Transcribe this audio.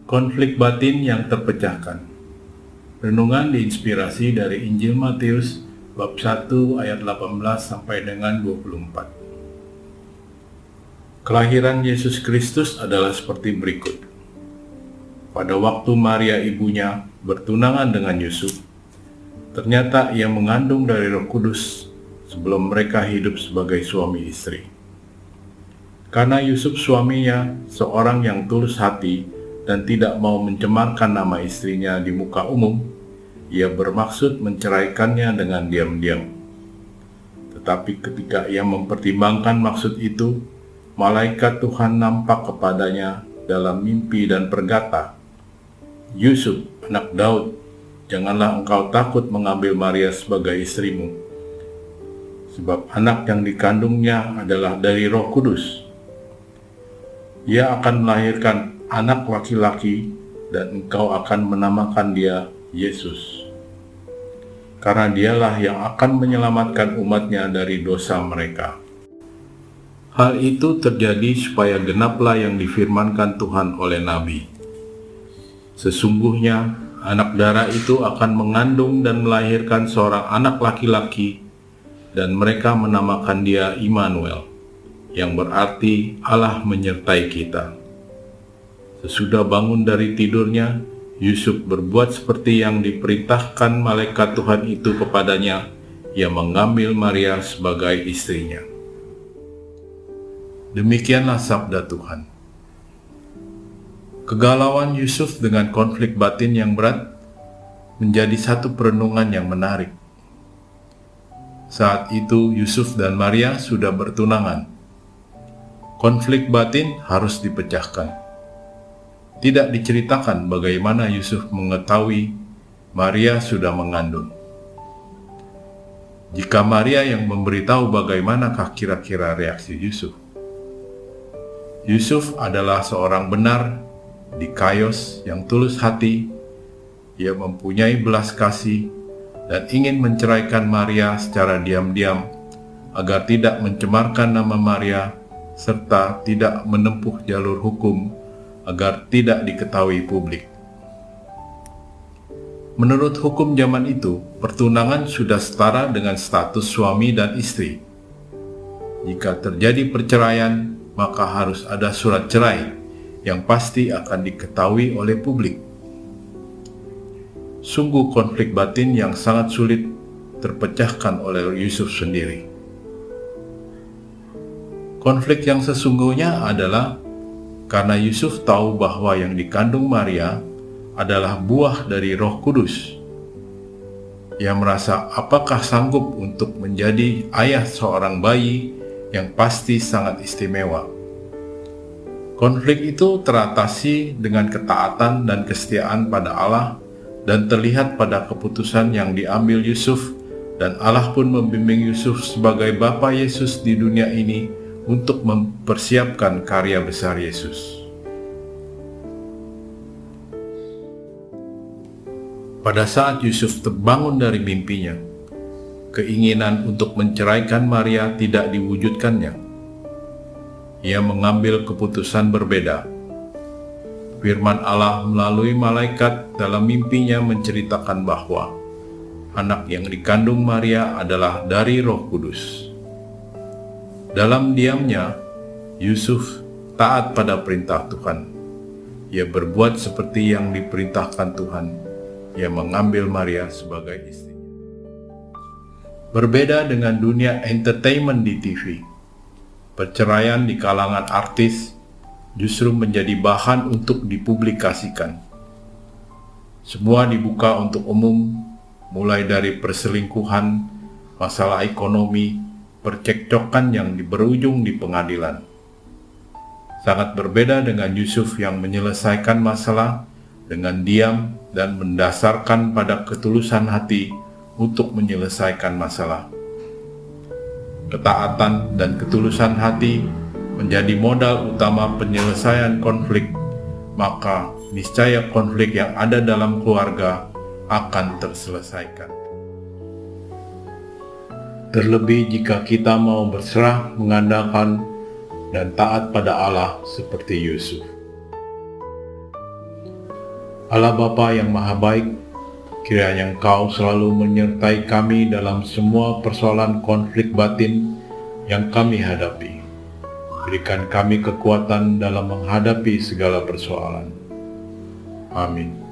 Konflik batin yang terpecahkan. Renungan diinspirasi dari Injil Matius bab 1 ayat 18 sampai dengan 24. Kelahiran Yesus Kristus adalah seperti berikut. Pada waktu Maria ibunya bertunangan dengan Yusuf, ternyata ia mengandung dari Roh Kudus sebelum mereka hidup sebagai suami istri. Karena Yusuf suaminya seorang yang tulus hati dan tidak mau mencemarkan nama istrinya di muka umum, ia bermaksud menceraikannya dengan diam-diam. Tetapi ketika ia mempertimbangkan maksud itu, malaikat Tuhan nampak kepadanya dalam mimpi dan berkata, "Yusuf, anak Daud, janganlah engkau takut mengambil Maria sebagai istrimu, sebab anak yang dikandungnya adalah dari Roh Kudus. Ia akan melahirkan anak laki-laki dan engkau akan menamakan dia Yesus, karena dialah yang akan menyelamatkan umatnya dari dosa mereka." Hal itu terjadi supaya genaplah yang difirmankan Tuhan oleh Nabi. Sesungguhnya anak darah itu akan mengandung dan melahirkan seorang anak laki-laki, dan mereka menamakan dia Immanuel, yang berarti Allah menyertai kita. Sesudah bangun dari tidurnya, Yusuf berbuat seperti yang diperintahkan malaikat Tuhan itu kepadanya. Ia mengambil Maria sebagai istrinya. Demikianlah sabda Tuhan. Kegalauan Yusuf dengan konflik batin yang berat menjadi satu perenungan yang menarik. Saat itu Yusuf dan Maria sudah bertunangan. Konflik batin harus dipecahkan. Tidak diceritakan bagaimana Yusuf mengetahui Maria sudah mengandung. Jika Maria yang memberitahu, bagaimanakah kira-kira reaksi Yusuf? Yusuf adalah seorang benar, dikayos, yang tulus hati. Ia mempunyai belas kasih dan ingin menceraikan Maria secara diam-diam agar tidak mencemarkan nama Maria serta tidak menempuh jalur hukum agar tidak diketahui publik. Menurut hukum zaman itu, pertunangan sudah setara dengan status suami dan istri. Jika terjadi perceraian, maka harus ada surat cerai yang pasti akan diketahui oleh publik. Sungguh konflik batin yang sangat sulit terpecahkan oleh Yusuf sendiri. Konflik yang sesungguhnya adalah karena Yusuf tahu bahwa yang dikandung Maria adalah buah dari Roh Kudus. Ia merasa apakah sanggup untuk menjadi ayah seorang bayi yang pasti sangat istimewa. Konflik itu teratasi dengan ketaatan dan kesetiaan pada Allah dan terlihat pada keputusan yang diambil Yusuf, dan Allah pun membimbing Yusuf sebagai Bapa Yesus di dunia ini untuk mempersiapkan karya besar Yesus. Pada saat Yusuf terbangun dari mimpinya, keinginan untuk menceraikan Maria tidak diwujudkannya. Ia mengambil keputusan berbeda. Firman Allah melalui malaikat dalam mimpinya menceritakan bahwa anak yang dikandung Maria adalah dari Roh Kudus. Dalam diamnya, Yusuf taat pada perintah Tuhan. Ia berbuat seperti yang diperintahkan Tuhan. Ia mengambil Maria sebagai istrinya. Berbeda dengan dunia entertainment di TV, perceraian di kalangan artis justru menjadi bahan untuk dipublikasikan. Semua dibuka untuk umum, mulai dari perselingkuhan, masalah ekonomi, percekcokan yang berujung di pengadilan. Sangat berbeda dengan Yusuf yang menyelesaikan masalah dengan diam dan mendasarkan pada ketulusan hati untuk menyelesaikan masalah. Ketaatan dan ketulusan hati menjadi modal utama penyelesaian konflik, maka niscaya konflik yang ada dalam keluarga akan terselesaikan. Terlebih jika kita mau berserah mengandalkan dan taat pada Allah seperti Yusuf. Allah Bapa yang Maha Baik, kiranya Engkau selalu menyertai kami dalam semua persoalan konflik batin yang kami hadapi. Berikan kami kekuatan dalam menghadapi segala persoalan. Amin.